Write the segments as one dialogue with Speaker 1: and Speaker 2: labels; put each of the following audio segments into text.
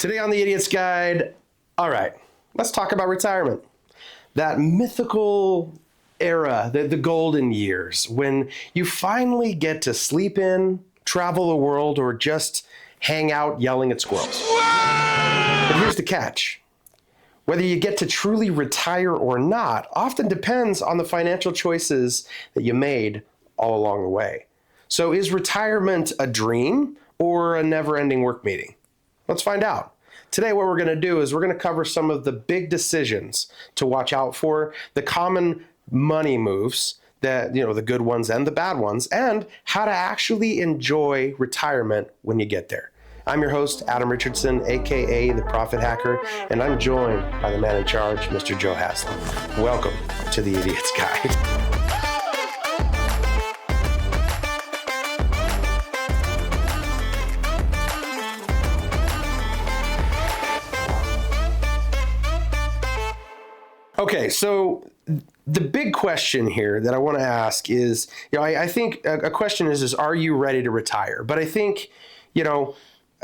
Speaker 1: Today on the Idiot's Guide, all right, let's talk about retirement. That mythical era, the golden years, when you finally get to sleep in, travel the world, or just hang out yelling at squirrels. But here's the catch. Whether you get to truly retire or not often depends on the financial choices that you made all along the way. So is retirement a dream or a never-ending work meeting? Let's find out. Today, what we're going to do is we're going to cover some of the big decisions to watch out for, the common money moves, that, the good ones and the bad ones, and how to actually enjoy retirement when you get there. I'm your host, Adam Richardson, aka the Profit Hacker, and I'm joined by the man in charge, Mr. Joe Haslam. Welcome to the Idiot's Guide. Okay, so the big question here that I want to ask is, I think a question is, are you ready to retire? But I think,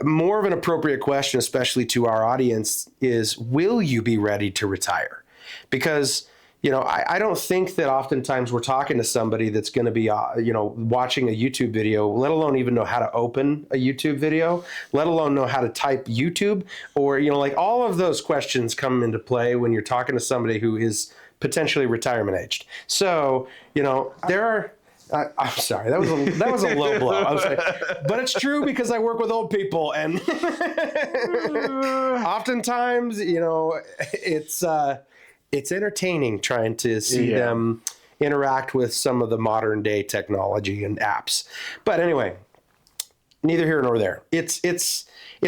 Speaker 1: more of an appropriate question, especially to our audience, is, will you be ready to retire? Because, I don't think that oftentimes we're talking to somebody that's going to be, watching a YouTube video, let alone even know how to open a YouTube video, let alone know how to type YouTube, or, all of those questions come into play when you're talking to somebody who is potentially retirement aged. So, there are, I'm sorry, that was a low blow. I was like, but it's true because I work with old people, and oftentimes, it's entertaining trying to see them interact with some of the modern day technology and apps. But anyway, neither here nor there. It's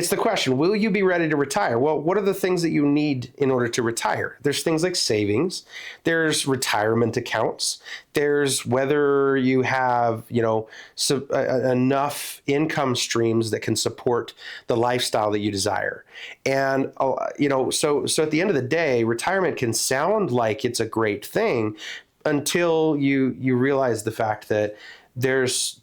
Speaker 1: the question, will you be ready to retire? Well, what are the things that you need in order to retire? There's things like savings. There's retirement accounts. There's whether you have, enough income streams that can support the lifestyle that you desire. And, so at the end of the day, retirement can sound like it's a great thing until you realize the fact that there's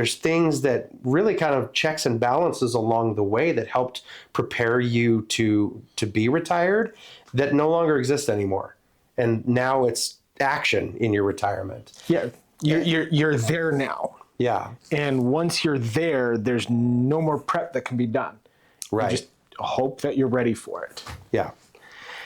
Speaker 1: things that really kind of checks and balances along the way that helped prepare you to be retired that no longer exist anymore. And now it's action in your retirement.
Speaker 2: Yeah, you're there now.
Speaker 1: Yeah.
Speaker 2: And once you're there, there's no more prep that can be done.
Speaker 1: Right.
Speaker 2: You just hope that you're ready for it.
Speaker 1: Yeah.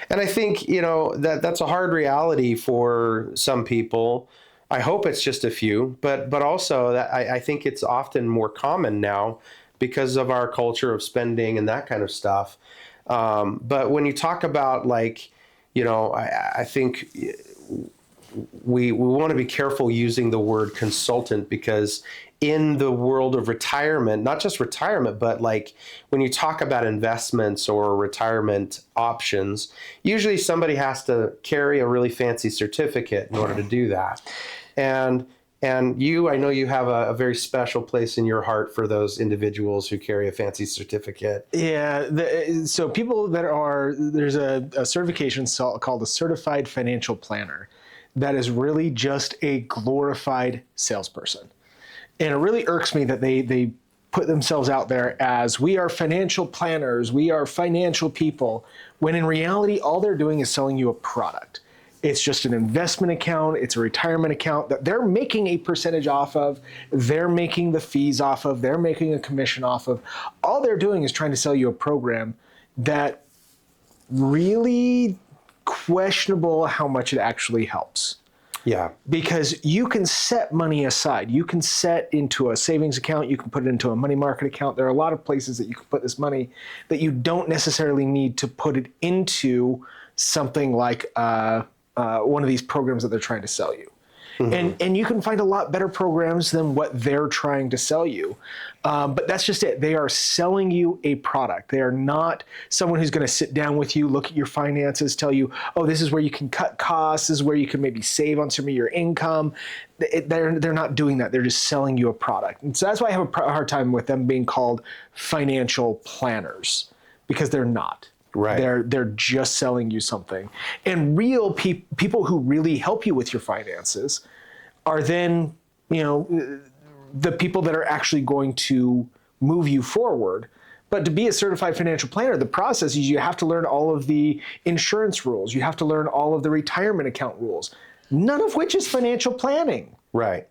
Speaker 1: And I think, that's a hard reality for some people. I hope it's just a few, but also that I think it's often more common now because of our culture of spending and that kind of stuff. But when you talk about I think we want to be careful using the word consultant, because in the world of retirement, not just retirement, but when you talk about investments or retirement options, usually somebody has to carry a really fancy certificate in order to do that. And I know you have a very special place in your heart for those individuals who carry a fancy certificate.
Speaker 2: Yeah. So people there's a certification called a Certified Financial Planner that is really just a glorified salesperson. And it really irks me that they put themselves out there as, we are financial planners, we are financial people, when in reality, all they're doing is selling you a product. It's just an investment account. It's a retirement account that they're making a percentage off of. They're making the fees off of. They're making a commission off of. All they're doing is trying to sell you a program that really questionable how much it actually helps.
Speaker 1: Yeah.
Speaker 2: Because you can set money aside. You can set into a savings account. You can put it into a money market account. There are a lot of places that you can put this money that you don't necessarily need to put it into something like one of these programs that they're trying to sell you. Mm-hmm. And you can find a lot better programs than what they're trying to sell you. But that's just it. They are selling you a product. They are not someone who's going to sit down with you, look at your finances, tell you, oh, this is where you can cut costs, this is where you can maybe save on some of your income. They're not doing that. They're just selling you a product. And so that's why I have a hard time with them being called financial planners, because they're not.
Speaker 1: Right.
Speaker 2: They're just selling you something. And real people who really help you with your finances are then, the people that are actually going to move you forward But to be a certified financial planner, the process is you have to learn all of the insurance rules. You have to learn all of the retirement account rules, none of which is financial planning.
Speaker 1: Right.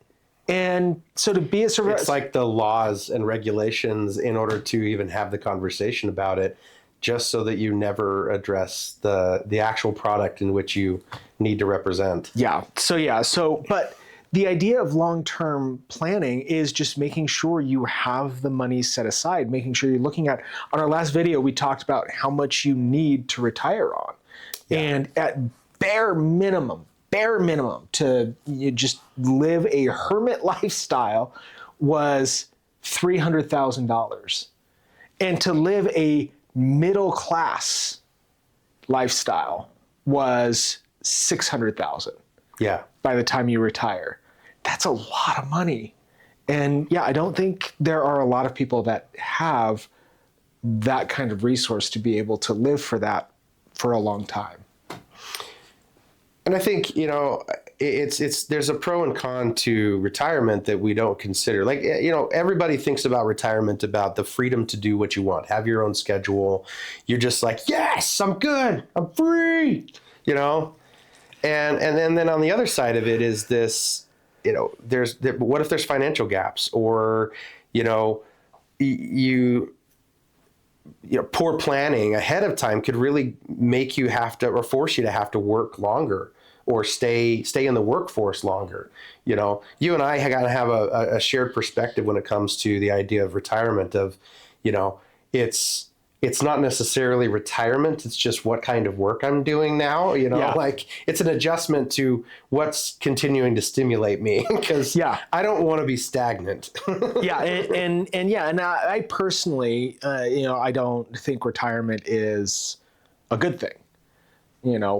Speaker 2: And so to be a certified...
Speaker 1: It's like the laws and regulations in order to even have the conversation about it, just so that you never address the actual product in which you need to represent.
Speaker 2: But the idea of long-term planning is just making sure you have the money set aside, making sure you're looking at, on our last video, we talked about how much you need to retire on. Yeah. And at bare minimum, to just live a hermit lifestyle was $300,000. And to live a middle class lifestyle was $600,000.
Speaker 1: Yeah.
Speaker 2: By the time you retire. That's a lot of money. And yeah, I don't think there are a lot of people that have that kind of resource to be able to live for that for a long time.
Speaker 1: And I think, there's a pro and con to retirement that we don't consider. Like, everybody thinks about retirement about the freedom to do what you want, have your own schedule. You're just like, yes, I'm good, I'm free, And then on the other side of it is this, what if there's financial gaps, or, poor planning ahead of time could really make you have to, or force you to have to work longer or stay in the workforce longer. You and I got to have a shared perspective when it comes to the idea of retirement of, it's not necessarily retirement. It's just what kind of work I'm doing now. Like it's an adjustment to what's continuing to stimulate me because I don't want to be stagnant.
Speaker 2: And I personally, I don't think retirement is a good thing.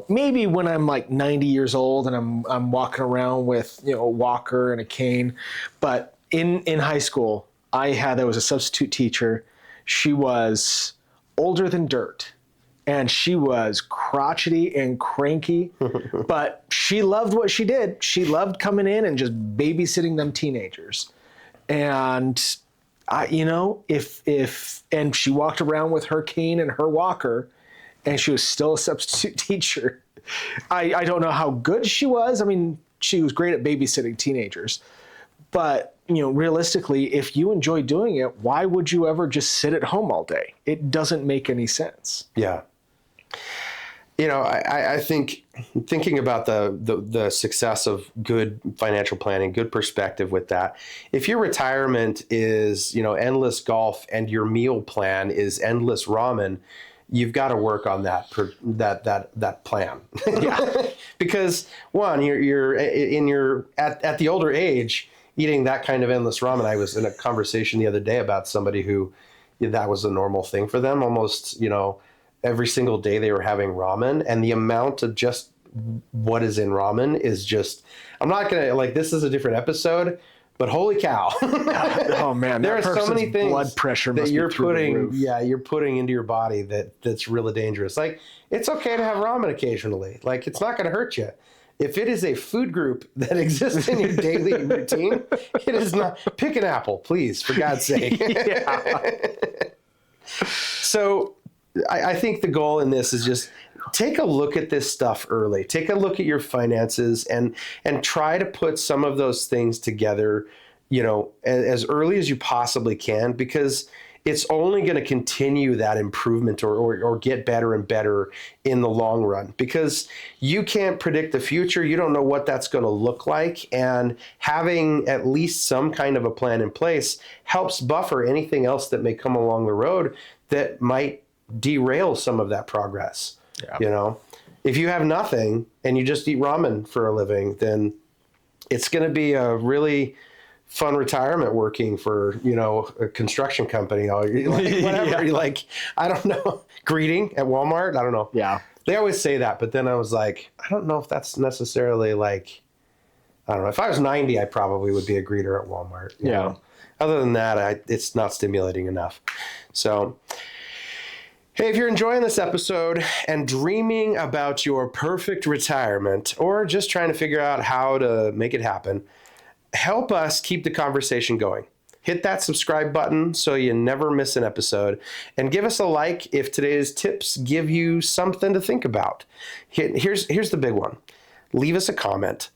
Speaker 2: Maybe when I'm like 90 years old and I'm walking around with, a walker and a cane, but in high school, there was a substitute teacher. She was older than dirt, and she was crotchety and cranky, but she loved what she did. She loved coming in and just babysitting them teenagers. And and she walked around with her cane and her walker, and she was still a substitute teacher. I don't know how good she was. I mean, she was great at babysitting teenagers, but realistically, if you enjoy doing it, why would you ever just sit at home all day? It doesn't make any sense.
Speaker 1: Yeah. I think thinking about the success of good financial planning, good perspective with that. If your retirement is, endless golf and your meal plan is endless ramen, you've got to work on that plan. Yeah. Because one, you're at the older age, eating that kind of endless ramen. I was in a conversation the other day about somebody who that was a normal thing for them. Almost, every single day they were having ramen, and the amount of just what is in ramen is just, I'm not going to, this is a different episode, but holy cow.
Speaker 2: Oh man,
Speaker 1: there are so many things
Speaker 2: blood pressure
Speaker 1: that you're putting into your body that's really dangerous. Like, it's okay to have ramen occasionally. Like, it's not going to hurt you. If it is a food group that exists in your daily routine, it is not. Pick an apple, please, for God's sake. So I think the goal in this is just take a look at this stuff early. Take a look at your finances and try to put some of those things together, as early as you possibly can, because it's only going to continue that improvement or get better and better in the long run, because you can't predict the future. You don't know what that's going to look like. And having at least some kind of a plan in place helps buffer anything else that may come along the road that might derail some of that progress. Yeah. If you have nothing and you just eat ramen for a living, then it's going to be a really fun retirement working for, a construction company or whatever. Yeah. I don't know, greeting at Walmart. I don't know.
Speaker 2: Yeah.
Speaker 1: They always say that, but then I was like, I don't know if that's necessarily I don't know. If I was 90, I probably would be a greeter at Walmart. You know? Other than that, it's not stimulating enough. So, hey, if you're enjoying this episode and dreaming about your perfect retirement, or just trying to figure out how to make it happen, help us keep the conversation going. hit that subscribe button so you never miss an episode, and give us a like if today's tips give you something to think about. Here's the big one. Leave us a comment.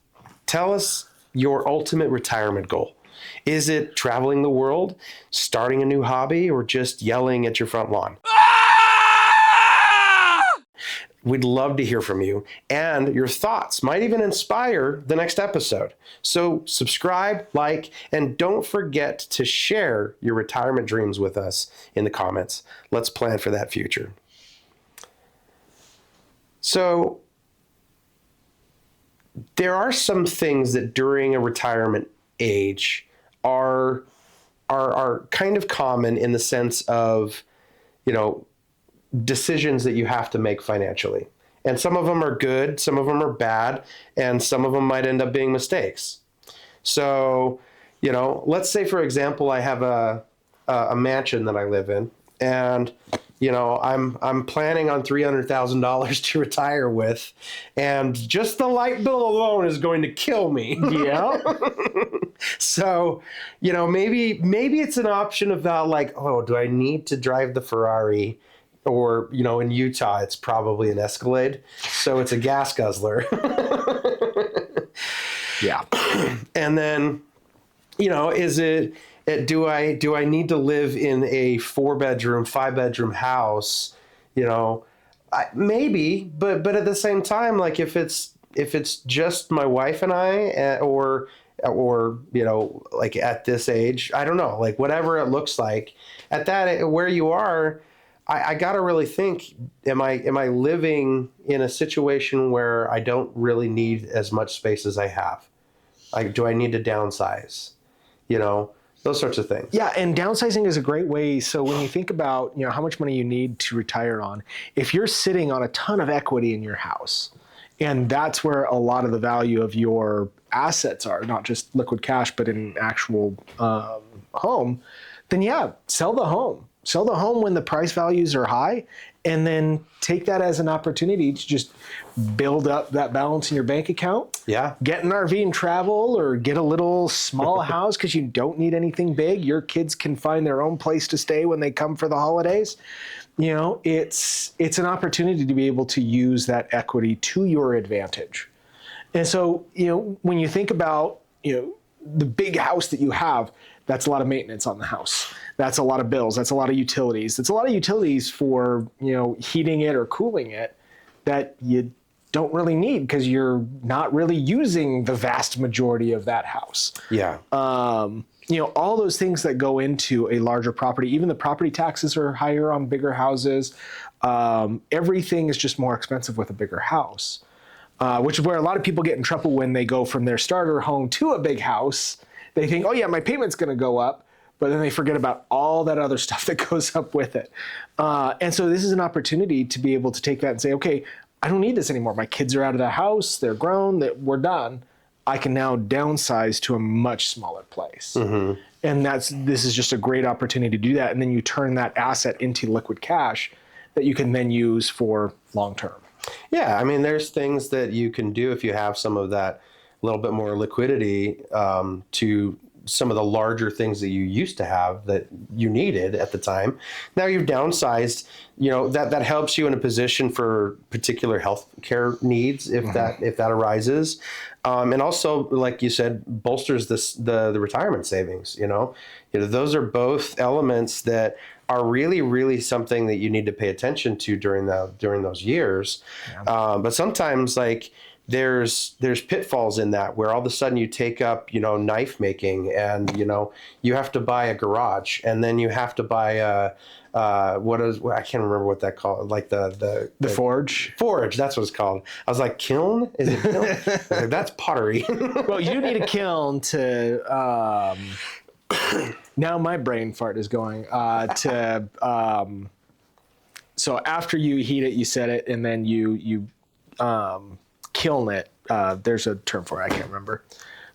Speaker 1: Tell us your ultimate retirement goal. Is it traveling the world, starting a new hobby, or just yelling at your front lawn? We'd love to hear from you, and your thoughts might even inspire the next episode. So subscribe, like, and don't forget to share your retirement dreams with us in the comments. Let's plan for that future. So there are some things that during a retirement age are kind of common in the sense of, decisions that you have to make financially. And some of them are good, some of them are bad, and some of them might end up being mistakes. So, let's say, for example, I have a mansion that I live in, and I'm planning on $300,000 to retire with, and just the light bill alone is going to kill me.
Speaker 2: Yeah.
Speaker 1: So, maybe it's an option about like, oh, do I need to drive the Ferrari? Or, in Utah, it's probably an Escalade. So it's a gas guzzler.
Speaker 2: Yeah.
Speaker 1: And then, do I need to live in a 4-bedroom, 5-bedroom house? Maybe, but at the same time, like if it's just my wife and I, or like at this age, I don't know, like whatever it looks like at that, where you are, I got to really think, am I living in a situation where I don't really need as much space as I have? Like, do I need to downsize? Those sorts of things.
Speaker 2: Yeah, and downsizing is a great way. So when you think about, how much money you need to retire on, if you're sitting on a ton of equity in your house, and that's where a lot of the value of your assets are, not just liquid cash, but in actual home, then yeah, sell the home. Sell the home when the price values are high, and then take that as an opportunity to just build up that balance in your bank account.
Speaker 1: Yeah. Get
Speaker 2: an RV and travel, or get a little small house because you don't need anything big. Your kids can find their own place to stay when they come for the holidays. It's an opportunity to be able to use that equity to your advantage. And so, when you think about, the big house that you have, that's a lot of maintenance on the house. That's a lot of bills. That's a lot of utilities. That's a lot of utilities for, heating it or cooling it that you don't really need because you're not really using the vast majority of that house.
Speaker 1: Yeah.
Speaker 2: All those things that go into a larger property, even the property taxes are higher on bigger houses. Everything is just more expensive with a bigger house, which is where a lot of people get in trouble when they go from their starter home to a big house. They think, oh yeah, my payment's going to go up, but then they forget about all that other stuff that goes up with it. And so this is an opportunity to be able to take that and say, okay, I don't need this anymore. My kids are out of the house. They're grown. We're done. I can now downsize to a much smaller place. Mm-hmm. And this is just a great opportunity to do that. And then you turn that asset into liquid cash that you can then use for long term.
Speaker 1: Yeah, I mean, there's things that you can do if you have some of that little bit more liquidity to some of the larger things that you used to have that you needed at the time. Now you've downsized, that helps you in a position for particular health care needs if mm-hmm. that arises. And also, like you said, bolsters the retirement savings, those are both elements that are really, really something that you need to pay attention to during those years. Yeah. But sometimes there's pitfalls in that where all of a sudden you take up, knife making, and, you have to buy a garage, and then you have to buy I can't remember what that called, like the
Speaker 2: forge.
Speaker 1: Forge, that's what it's called. I was like, kiln? Is it kiln? I was like, that's pottery.
Speaker 2: Well, you need a kiln to, now my brain fart is going, so after you heat it, you set it, and then you kiln it. There's a term for it, I can't remember.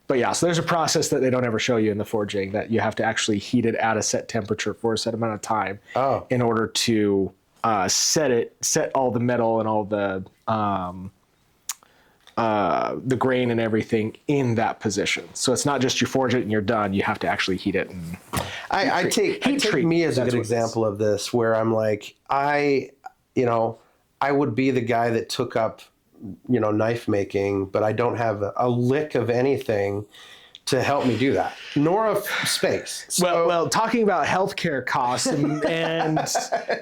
Speaker 2: But yeah, so there's a process that they don't ever show you in the forging, that you have to actually heat it at a set temperature for a set amount of time in order to set all the metal and all the the grain and everything in that position. So it's not just you forge it and you're done. You have to actually heat it. And
Speaker 1: I take me as a good example of this, where I'm like, I would be the guy that took up, knife making, but I don't have a lick of anything to help me do that, nor of space. So,
Speaker 2: well, talking about healthcare costs and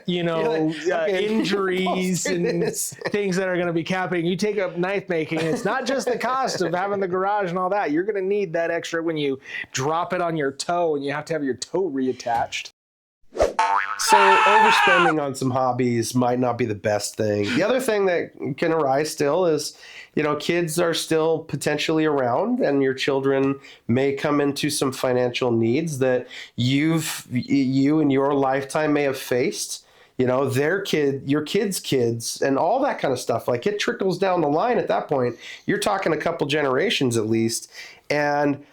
Speaker 2: injuries and things that are going to be happening, you take up knife making. It's not just the cost of having the garage and all that. You're going to need that extra when you drop it on your toe and you have to have your toe reattached.
Speaker 1: So overspending on some hobbies might not be the best thing. The other thing that can arise still is, kids are still potentially around, and your children may come into some financial needs that you in your lifetime may have faced. Their kid, your kid's kids, and all that kind of stuff. Like, it trickles down the line at that point. You're talking a couple generations at least. And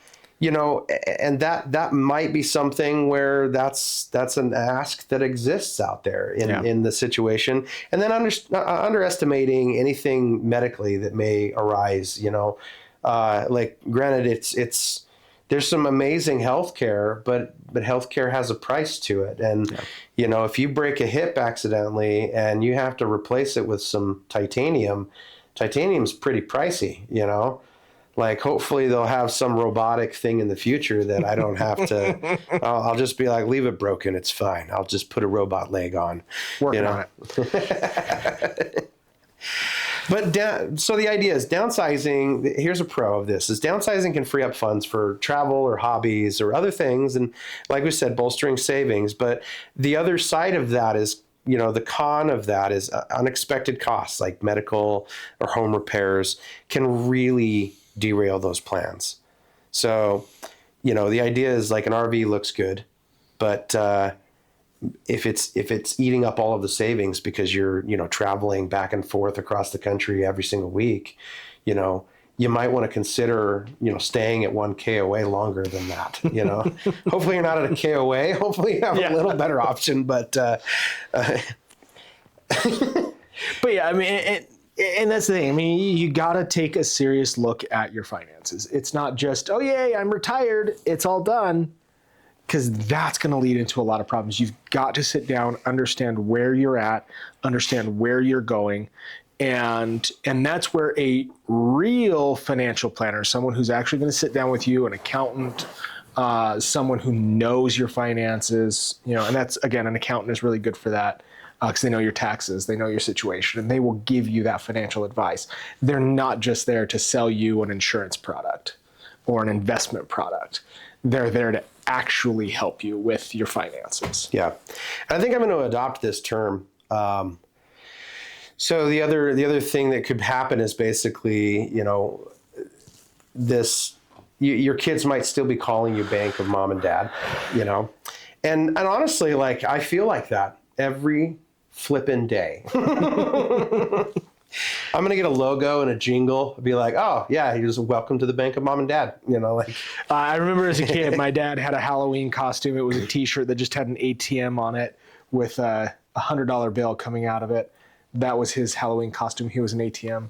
Speaker 1: and that might be something where that's an ask that exists out there in the situation. And then underestimating anything medically that may arise, like, granted, it's there's some amazing healthcare, but healthcare has a price to it. And, if you break a hip accidentally and you have to replace it with some titanium's pretty pricey, Like, hopefully they'll have some robotic thing in the future that I don't have to. I'll just be like, leave it broken. It's fine. I'll just put a robot leg on.
Speaker 2: Working on it.
Speaker 1: But so the idea is downsizing. Here's a pro of this: is downsizing can free up funds for travel or hobbies or other things, and like we said, bolstering savings. But the other side of that is, the con of that is unexpected costs, like medical or home repairs, can really derail those plans. So, the idea is, like, an RV looks good, but if it's eating up all of the savings because you're, traveling back and forth across the country every single week, you might want to consider, staying at one KOA longer than that. Hopefully you're not at a KOA. Hopefully you have a little better option, but
Speaker 2: yeah, I mean, and that's the thing. I mean, you got to take a serious look at your finances. It's not just, oh, yay, I'm retired, it's all done, because that's going to lead into a lot of problems. You've got to sit down, understand where you're at, understand where you're going. And that's where a real financial planner, someone who's actually going to sit down with you, an accountant, someone who knows your finances, and that's, again, an accountant is really good for that. Because they know your taxes, they know your situation, and they will give you that financial advice. They're not just there to sell you an insurance product or an investment product. They're there to actually help you with your finances. Yeah.
Speaker 1: And I think I'm going to adopt this term. So the other thing that could happen is basically, your kids might still be calling you bank of mom and dad, and honestly, like, I feel like that every flippin' day. I'm going to get a logo and a jingle. I'll be like, oh, yeah, here's a welcome to the bank of mom and dad.
Speaker 2: I remember as a kid, my dad had a Halloween costume. It was a T-shirt that just had an ATM on it with a $100 bill coming out of it. That was his Halloween costume. He was an ATM.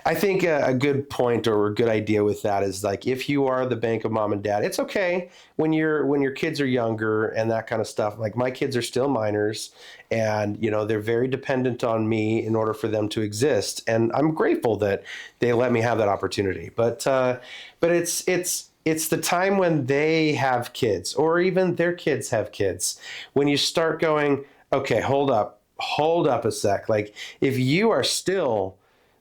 Speaker 1: I think a good point or a good idea with that is, like, if you are the bank of mom and dad, it's okay when your kids are younger and that kind of stuff. Like, my kids are still minors, and they're very dependent on me in order for them to exist, and I'm grateful that they let me have that opportunity. But it's the time when they have kids, or even their kids have kids, when you start going, okay, hold up a sec. Like, if you are still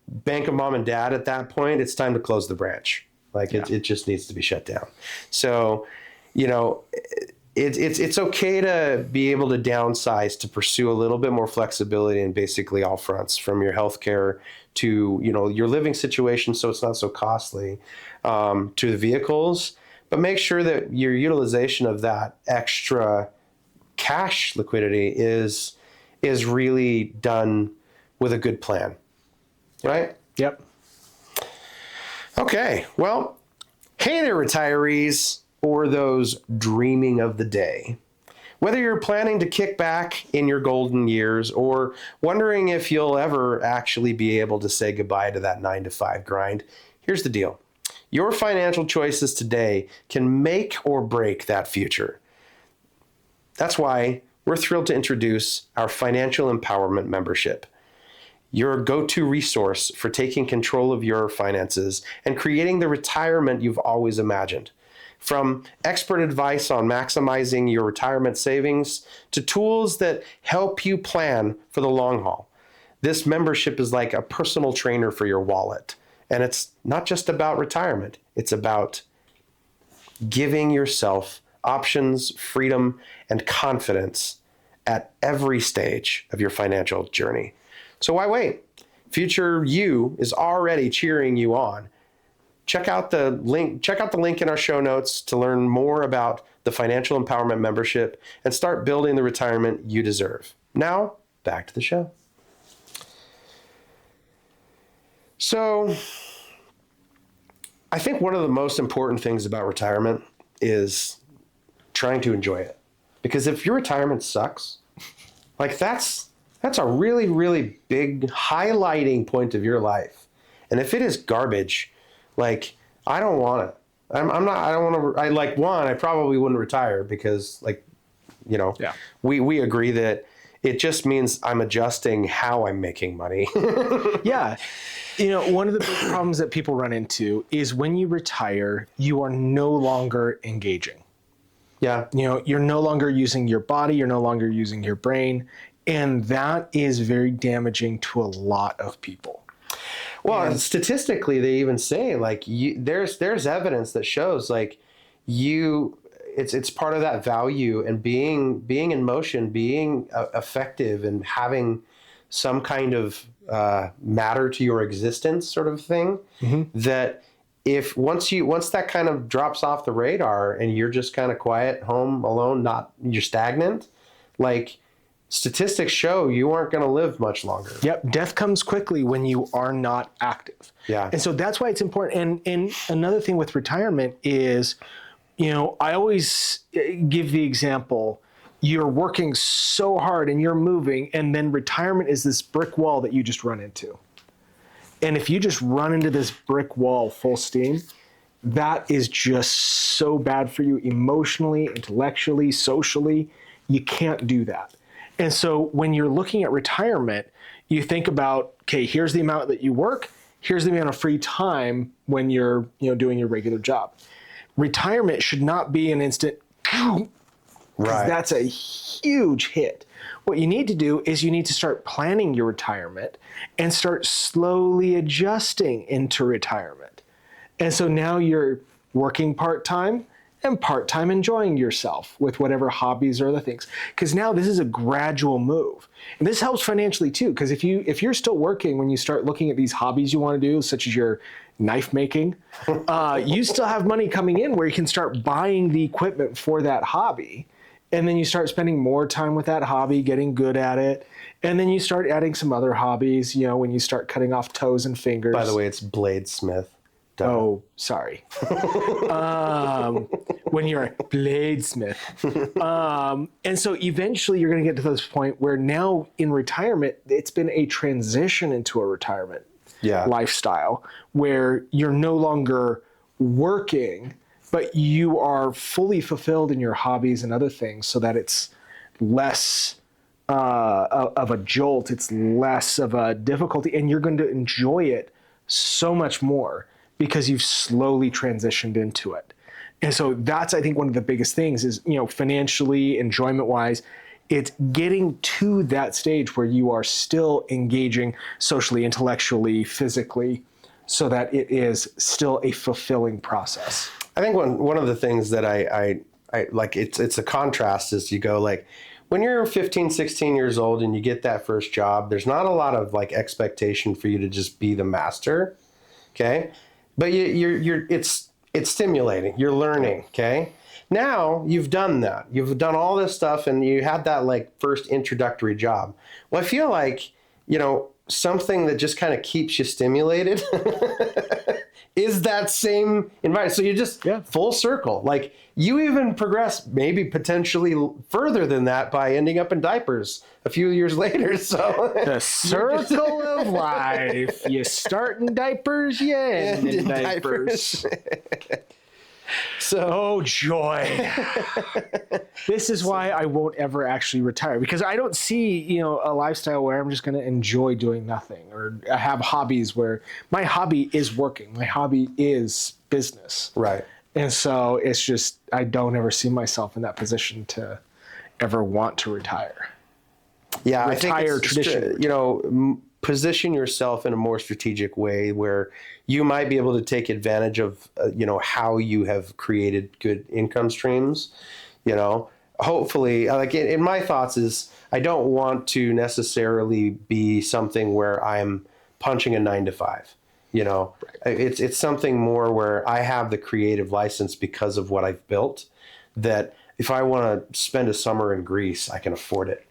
Speaker 1: bank of mom and dad at that point, it's time to close the branch. Like, it just needs to be shut down. So, it's okay to be able to downsize, to pursue a little bit more flexibility in basically all fronts, from your healthcare to, your living situation, so it's not so costly, to the vehicles. But make sure that your utilization of that extra cash liquidity is really done with a good plan. Right?
Speaker 2: Yep.
Speaker 1: Okay. Well, hey there, retirees, or those dreaming of the day. Whether you're planning to kick back in your golden years or wondering if you'll ever actually be able to say goodbye to that 9 to 5 grind, here's the deal. Your financial choices today can make or break that future. That's why we're thrilled to introduce our Financial Empowerment membership, your go-to resource for taking control of your finances and creating the retirement you've always imagined. From expert advice on maximizing your retirement savings to tools that help you plan for the long haul. This membership is like a personal trainer for your wallet. And it's not just about retirement. It's about giving yourself options, freedom, and confidence at every stage of your financial journey. So why wait? Future you is already cheering you on. Check out the link in our show notes to learn more about the Financial Empowerment membership and start building the retirement you deserve. Now, back to the show. So, I think one of the most important things about retirement is trying to enjoy it. Because if your retirement sucks, like that's a really, really big highlighting point of your life. And if it is garbage, like I don't want it. I probably wouldn't retire because we agree that it just means I'm adjusting how I'm making money.
Speaker 2: Yeah. One of the big problems that people run into is when you retire, you are no longer engaging.
Speaker 1: Yeah.
Speaker 2: You're no longer using your body, you're no longer using your brain, and that is very damaging to a lot of people.
Speaker 1: Well, statistically, they even say there's evidence that shows it's part of that value and being in motion, being effective, and having some kind of matter to your existence, sort of thing. Mm-hmm. That once that kind of drops off the radar and you're just kind of quiet, home alone, you're stagnant, like. Statistics show you aren't going to live much longer.
Speaker 2: Yep. Death comes quickly when you are not active.
Speaker 1: Yeah.
Speaker 2: And so that's why it's important. And another thing with retirement is, I always give the example, you're working so hard and you're moving, and then retirement is this brick wall that you just run into. And if you just run into this brick wall full steam, that is just so bad for you emotionally, intellectually, socially. You can't do that. And so when you're looking at retirement, you think about, okay, here's the amount that you work, here's the amount of free time when you're, doing your regular job. Retirement should not be an instant, because that's a huge hit. What you need to do is you need to start planning your retirement and start slowly adjusting into retirement. And so now you're working part-time, and part-time enjoying yourself with whatever hobbies or other things. Because now this is a gradual move. And this helps financially too, because if you're still working when you start looking at these hobbies you want to do, such as your knife making, you still have money coming in where you can start buying the equipment for that hobby. And then you start spending more time with that hobby, getting good at it. And then you start adding some other hobbies, when you start cutting off toes and fingers.
Speaker 1: By the way, it's bladesmith.
Speaker 2: Oh, sorry. When you're a bladesmith. And so eventually you're going to get to this point where now in retirement, it's been a transition into a retirement lifestyle where you're no longer working, but you are fully fulfilled in your hobbies and other things so that it's less of a jolt, it's less of a difficulty, and you're going to enjoy it so much more because you've slowly transitioned into it. And so that's, I think, one of the biggest things is, financially, enjoyment-wise, it's getting to that stage where you are still engaging socially, intellectually, physically, so that it is still a fulfilling process.
Speaker 1: I think one of the things that I like, it's a contrast is you go when you're 15, 16 years old and you get that first job, there's not a lot of expectation for you to just be the master. Okay. But it's stimulating. You're learning, okay? Now you've done that. You've done all this stuff and you had that first introductory job. Well, I feel like something that just kind of keeps you stimulated is that same environment. So you just full circle. Like you even progress maybe potentially further than that by ending up in diapers a few years later. So
Speaker 2: the circle of life. You start in diapers, you end in diapers.
Speaker 1: So,
Speaker 2: oh, joy. This is why I won't ever actually retire, because I don't see, a lifestyle where I'm just going to enjoy doing nothing, or have hobbies where my hobby is working. My hobby is business.
Speaker 1: Right.
Speaker 2: And so it's just, I don't ever see myself in that position to ever want to retire.
Speaker 1: Yeah.
Speaker 2: Retire
Speaker 1: I think it's
Speaker 2: tradition.
Speaker 1: Position yourself in a more strategic way where you might be able to take advantage of, how you have created good income streams. Hopefully, like in my thoughts is I don't want to necessarily be something where I'm punching a 9 to 5. It's something more where I have the creative license because of what I've built, that if I want to spend a summer in Greece, I can afford it.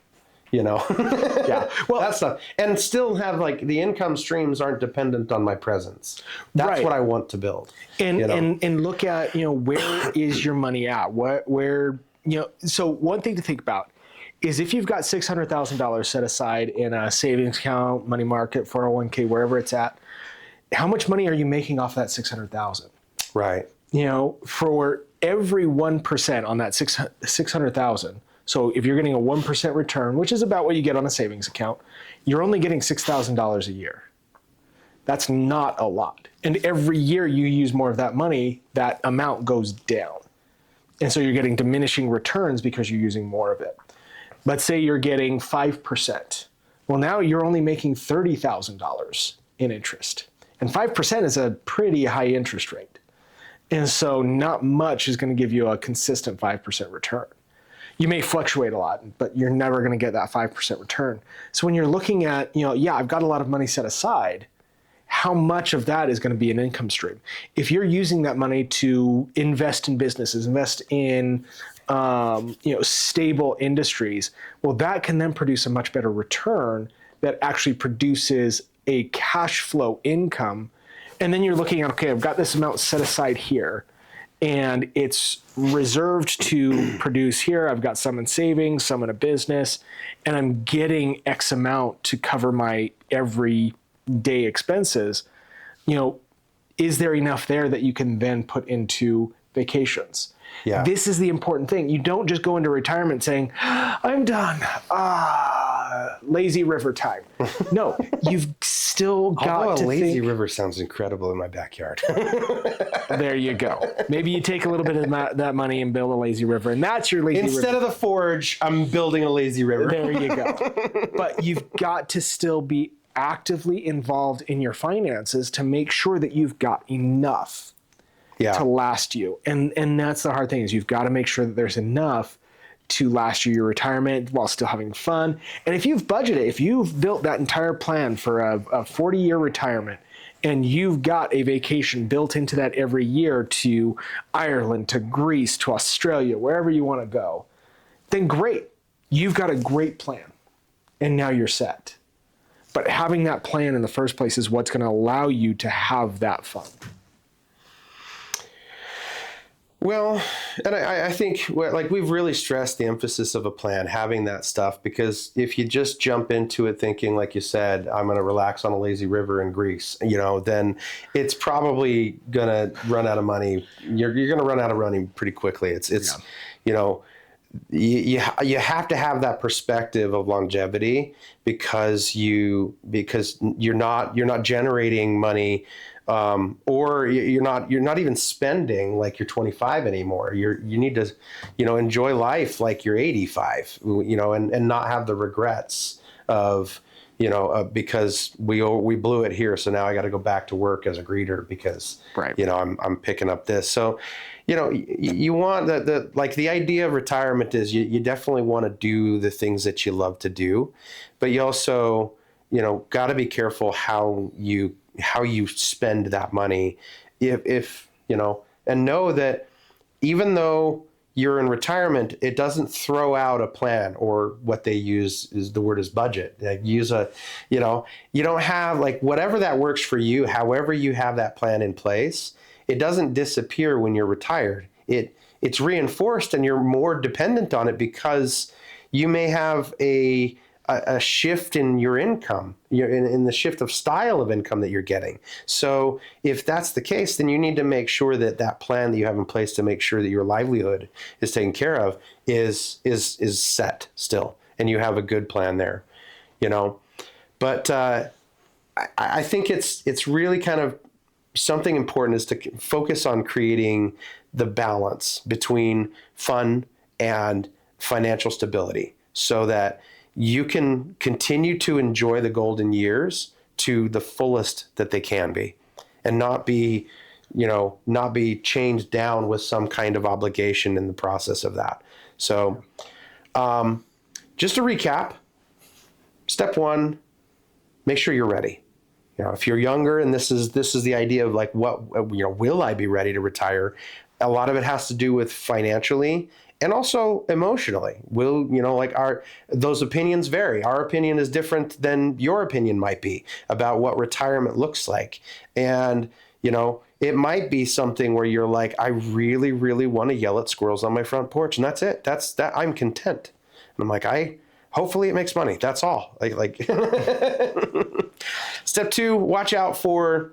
Speaker 1: Yeah. Well, that's stuff, and still have like the income streams aren't dependent on my presence. That's what I want to build.
Speaker 2: And look at, where is your money at? So one thing to think about is if you've got $600,000 set aside in a savings account, money market, 401k, wherever it's at, how much money are you making off that 600,000?
Speaker 1: Right.
Speaker 2: For every 1% on that 600,000. So if you're getting a 1% return, which is about what you get on a savings account, you're only getting $6,000 a year. That's not a lot. And every year you use more of that money, that amount goes down. And so you're getting diminishing returns because you're using more of it. Let's say you're getting 5%. Well, now you're only making $30,000 in interest. And 5% is a pretty high interest rate. And so not much is going to give you a consistent 5% return. You may fluctuate a lot, but you're never going to get that 5% return. So when you're looking at, I've got a lot of money set aside, how much of that is going to be an income stream? If you're using that money to invest in businesses, invest in, stable industries, well, that can then produce a much better return that actually produces a cash flow income. And then you're looking at, okay, I've got this amount set aside here, and it's reserved to produce here. I've got some in savings, some in a business, and I'm getting X amount to cover my everyday expenses. Is there enough there that you can then put into vacations?
Speaker 1: Yeah.
Speaker 2: This is the important thing. You don't just go into retirement saying, I'm done. Lazy river time. No, you've still got to think.
Speaker 1: Lazy river sounds incredible in my backyard.
Speaker 2: There you go. Maybe you take a little bit of that money and build a lazy river, and that's your lazy river.
Speaker 1: Instead of the forge, I'm building a lazy river.
Speaker 2: There you go. But you've got to still be actively involved in your finances to make sure that you've got enough to last you. And that's the hard thing, is you've got to make sure that there's enough to last you your retirement while still having fun. And if you've budgeted, if you've built that entire plan for a 40-year retirement, and you've got a vacation built into that every year to Ireland, to Greece, to Australia, wherever you want to go, then great. You've got a great plan. And now you're set. But having that plan in the first place is what's going to allow you to have that fun.
Speaker 1: Well, and I think we've really stressed the emphasis of a plan, having that stuff, because if you just jump into it thinking, like you said, I'm going to relax on a lazy river in Greece, then it's probably going to run out of money. You're going to run out of money pretty quickly. You have to have that perspective of longevity, because you're not generating money. Or you're not even spending like you're 25 anymore. You need to, enjoy life like you're 85, and not have the regrets of, because we blew it here. So now I got to go back to work as a greeter because, I'm picking up this. So, you want the idea of retirement is you definitely want to do the things that you love to do, but you also, got to be careful how you spend that money, if and know that even though you're in retirement, it doesn't throw out a plan, or what they use is the word is budget. Like use a, you don't have like whatever that works for you, however you have that plan in place, it doesn't disappear when you're retired. It's reinforced and you're more dependent on it because you may have a shift in your income, in the shift of style of income that you're getting. So if that's the case, then you need to make sure that that plan that you have in place to make sure that your livelihood is taken care of is set still, and you have a good plan there, But I think it's really kind of something important is to focus on creating the balance between fun and financial stability so that you can continue to enjoy the golden years to the fullest that they can be, and not be chained down with some kind of obligation in the process of that. So just to recap, step one, make sure you're ready. If you're younger, and this is the idea of like, will I be ready to retire? A lot of it has to do with financially and also emotionally. Those opinions vary. Our opinion is different than your opinion might be about what retirement looks like. And, it might be something where you're like, I really, really want to yell at squirrels on my front porch. And that's it. That's that. I'm content. And I'm like, hopefully it makes money. That's all. Like Step two, watch out for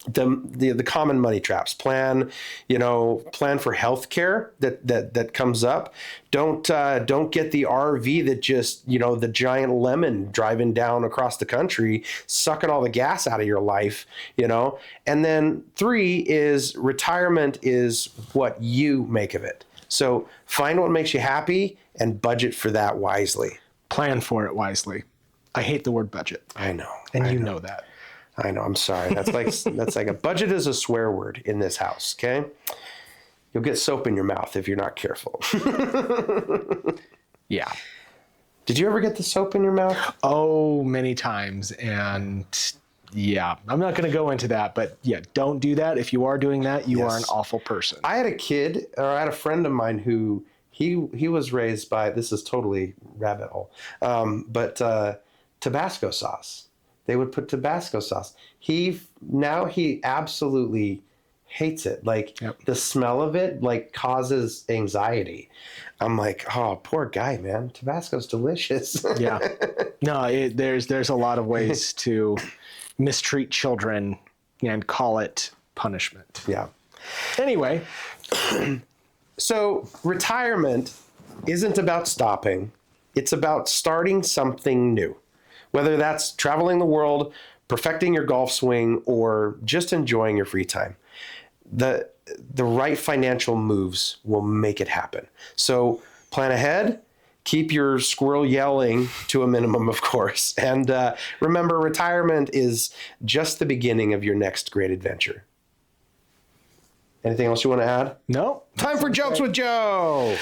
Speaker 1: the common money traps. Plan for healthcare that comes up. Don't get the RV that just, the giant lemon driving down across the country, sucking all the gas out of your life, And then 3 is retirement is what you make of it. So find what makes you happy and budget for that wisely.
Speaker 2: Plan for it wisely. I hate the word budget.
Speaker 1: I know.
Speaker 2: And you know that.
Speaker 1: I know. I'm sorry. That's like a budget is a swear word in this house. Okay. You'll get soap in your mouth if you're not careful.
Speaker 2: Yeah.
Speaker 1: Did you ever get the soap in your mouth?
Speaker 2: Oh, many times. And yeah, I'm not going to go into that, but yeah, don't do that. If you are doing that, you are an awful person.
Speaker 1: I had a friend of mine who he was raised by, this is totally rabbit hole, but Tabasco sauce. They would put Tabasco sauce. He absolutely hates it. Like the smell of it causes anxiety. I'm like, oh, poor guy, man. Tabasco's delicious.
Speaker 2: Yeah. No, there's a lot of ways to mistreat children and call it punishment.
Speaker 1: Yeah.
Speaker 2: Anyway.
Speaker 1: So retirement isn't about stopping. It's about starting something new. Whether that's traveling the world, perfecting your golf swing, or just enjoying your free time. The right financial moves will make it happen. So plan ahead, keep your squirrel yelling to a minimum, of course. And remember, retirement is just the beginning of your next great adventure. Anything else you want to add?
Speaker 2: No.
Speaker 1: Time for Jokes with Joe.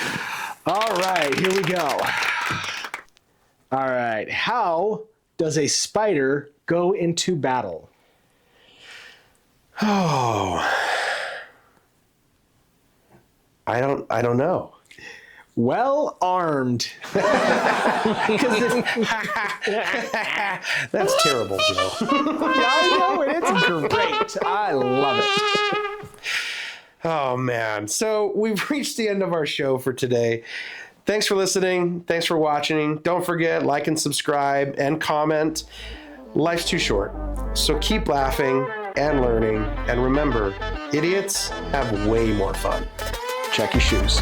Speaker 2: All right, here we go. All right. How does a spider go into battle?
Speaker 1: Oh, I don't know.
Speaker 2: Well armed.
Speaker 1: That's terrible, Joe.
Speaker 2: I know it. It's great. I love it.
Speaker 1: Oh, man. So we've reached the end of our show for today. Thanks for listening. Thanks for watching. Don't forget, like and subscribe and comment. Life's too short. So keep laughing and learning. And remember, idiots have way more fun.
Speaker 2: Check your shoes.